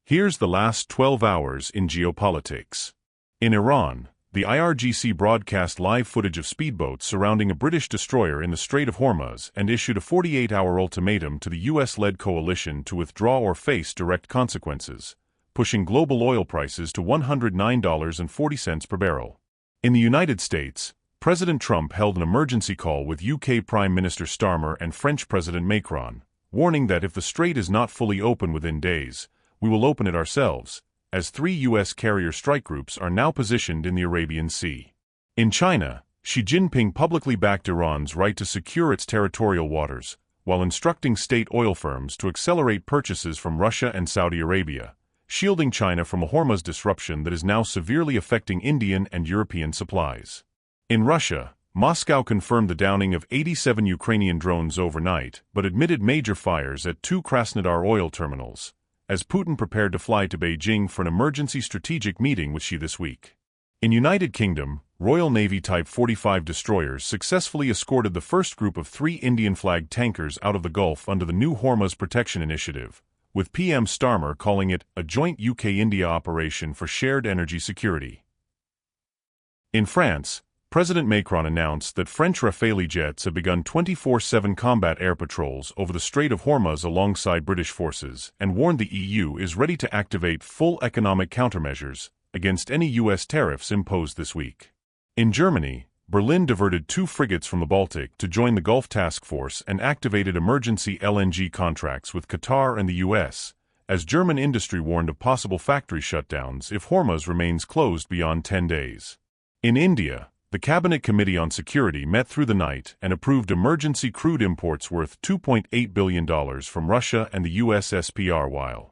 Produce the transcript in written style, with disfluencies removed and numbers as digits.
Here's the last 12 hours in geopolitics. In Iran, the IRGC broadcast live footage of speedboats surrounding a British destroyer in the Strait of Hormuz and issued a 48-hour ultimatum to the U.S.-led coalition to withdraw or face direct consequences, pushing global oil prices to $109.40 per barrel. In the United States, President Trump held an emergency call with UK Prime Minister Starmer and French President Macron, warning that if the strait is not fully open within days, we will open it ourselves, as 3 U.S. carrier strike groups are now positioned in the Arabian Sea. In China, Xi Jinping publicly backed Iran's right to secure its territorial waters, while instructing state oil firms to accelerate purchases from Russia and Saudi Arabia, shielding China from a Hormuz disruption that is now severely affecting Indian and European supplies. In Russia, Moscow confirmed the downing of 87 Ukrainian drones overnight, but admitted major fires at 2 Krasnodar oil terminals, as Putin prepared to fly to Beijing for an emergency strategic meeting with Xi this week. In United Kingdom, Royal Navy Type 45 destroyers successfully escorted the first group of 3 Indian-flagged tankers out of the Gulf under the new Hormuz Protection Initiative, with PM Starmer calling it a joint UK-India operation for shared energy security. In France, President Macron announced that French Rafale jets have begun 24/7 combat air patrols over the Strait of Hormuz alongside British forces and warned the EU is ready to activate full economic countermeasures against any U.S. tariffs imposed this week. In Germany, Berlin diverted 2 frigates from the Baltic to join the Gulf Task Force and activated emergency LNG contracts with Qatar and the U.S., as German industry warned of possible factory shutdowns if Hormuz remains closed beyond 10 days. In India, the Cabinet Committee on Security met through the night and approved emergency crude imports worth $2.8 billion from Russia and the US SPR, while